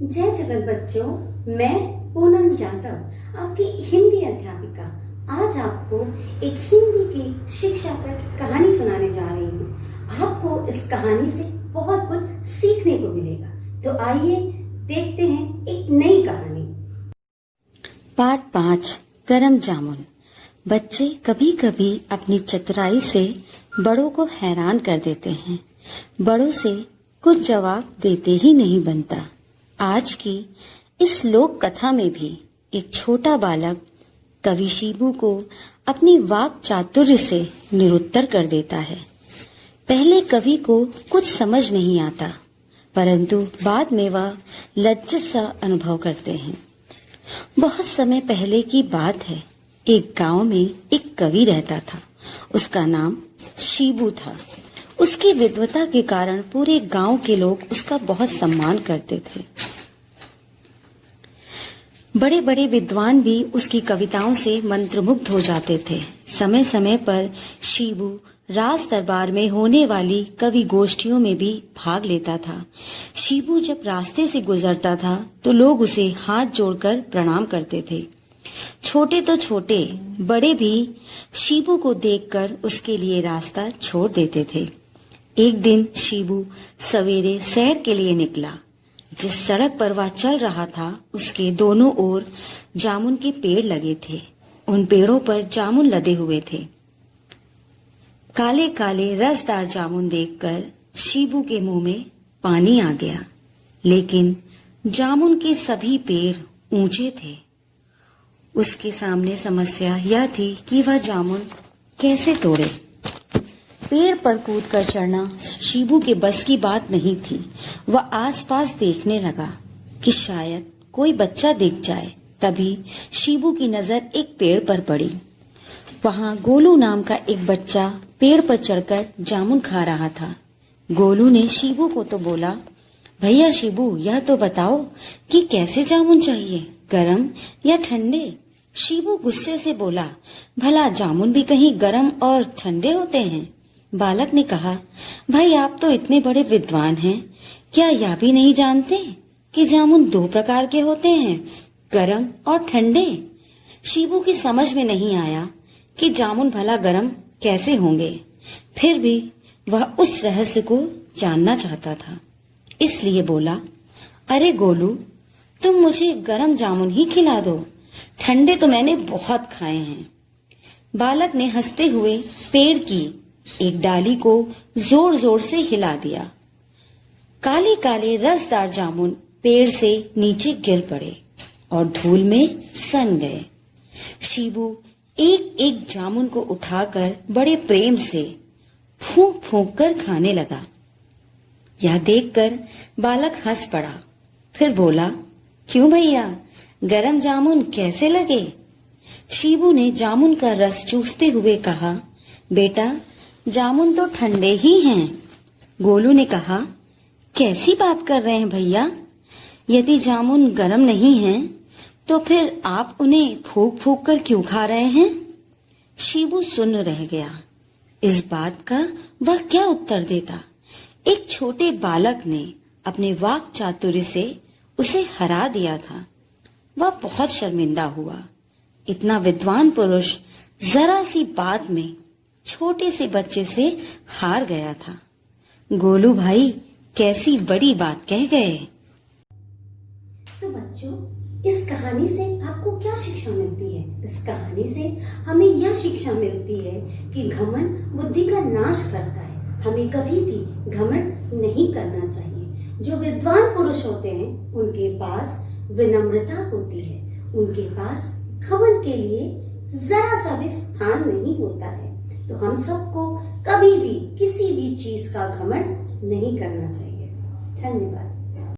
जय जगत बच्चों, मैं पूनम यादव आपकी हिंदी अध्यापिका आज आपको एक हिंदी की शिक्षा पर कहानी सुनाने जा रही हूँ। आपको इस कहानी से बहुत कुछ सीखने को मिलेगा। तो आइए देखते हैं एक नई कहानी। पाठ 5 गरम जामुन। बच्चे कभी कभी अपनी चतुराई से बड़ों को हैरान कर देते हैं। बड़ों से कुछ जवाब देते ही नहीं बनता। आज की इस लोक कथा में भी एक छोटा बालक कवि शिबू को अपनी वाक चातुर्य से निरुत्तर कर देता है। पहले कवि को कुछ समझ नहीं आता, परंतु बाद में वह लज्जित सा अनुभव करते हैं। बहुत समय पहले की बात है। एक गांव में एक कवि रहता था। उसका नाम शिबू था। उसकी विद्वता के कारण पूरे गांव के लोग उसका बहुत सम्मान करते थे। बड़े बड़े विद्वान भी उसकी कविताओं से मंत्रमुग्ध हो जाते थे। समय समय पर शिबू राज दरबार में होने वाली कवि गोष्ठियों में भी भाग लेता था। शिबू जब रास्ते से गुजरता था तो लोग उसे हाथ जोड़कर प्रणाम करते थे। छोटे तो छोटे, बड़े भी शिबू को देखकर उसके लिए रास्ता छोड़ देते थे। एक दिन शिबू सवेरे सैर के लिए निकला। जिस सड़क पर वह चल रहा था उसके दोनों ओर जामुन के पेड़ लगे थे। उन पेड़ों पर जामुन लदे हुए थे। काले काले रसदार जामुन देखकर शिबू के मुंह में पानी आ गया। लेकिन जामुन के सभी पेड़ ऊंचे थे। उसके सामने समस्या यह थी कि वह जामुन कैसे तोड़े। पेड़ पर कूदकर चढ़ना शिबू के बस की बात नहीं थी। वह आसपास देखने लगा कि शायद कोई बच्चा दिख जाए। तभी शिबू की नजर एक पेड़ पर पड़ी। वहां गोलू नाम का एक बच्चा पेड़ पर चढ़कर जामुन खा रहा था। गोलू ने शिबू को तो बोला, भैया शिबू, यह तो बताओ कि कैसे जामुन चाहिए, गरम या ठंडे। शिबू गुस्से से बोला, भला जामुन भी कहीं गरम और ठंडे होते हैं। बालक ने कहा, भाई आप तो इतने बड़े विद्वान हैं, क्या यह भी नहीं जानते कि जामुन दो प्रकार के होते हैं, गरम और ठंडे। शिबू की समझ में नहीं आया कि जामुन भला गरम कैसे होंगे। फिर भी वह उस रहस्य को जानना चाहता था, इसलिए बोला, अरे गोलू, तुम मुझे गरम जामुन ही खिला दो, ठंडे तो मैंने बहुत खाए हैं। बालक ने हंसते हुए पेड़ की एक डाली को जोर जोर से हिला दिया। काले काले रसदार जामुन पेड़ से नीचे गिर पड़े और धूल में सन गए। शिबू एक एक जामुन को उठाकर बड़े प्रेम से फूंक फूंक कर खाने लगा। यह देखकर बालक हंस पड़ा। फिर बोला, क्यों भैया, गरम जामुन कैसे लगे? शिबू ने जामुन का रस चूसते हुए कहा, बेटा जामुन तो ठंडे ही हैं। गोलू ने कहा, कैसी बात कर रहे हैं भैया, यदि जामुन गरम नहीं हैं तो फिर आप उन्हें फूंक फूंक कर क्यों खा रहे हैं? शिबू सुन्न रह गया। इस बात का वह क्या उत्तर देता। एक छोटे बालक ने अपने वाक चातुर्य से उसे हरा दिया था। वह बहुत शर्मिंदा हुआ। इतना विद्वान पुरुष जरा सी बात में छोटे से बच्चे से हार गया था। गोलू भाई कैसी बड़ी बात कह गए। तो बच्चों, इस कहानी से आपको क्या शिक्षा मिलती है? इस कहानी से हमें यह शिक्षा मिलती है कि घमंड बुद्धि का नाश करता है। हमें कभी भी घमंड नहीं करना चाहिए। जो विद्वान पुरुष होते हैं उनके पास विनम्रता होती है। उनके पास घमंड के लिए जरा सा भी स्थान नहीं होता है। तो हम सबको कभी भी किसी भी चीज का घमंड नहीं करना चाहिए। धन्यवाद।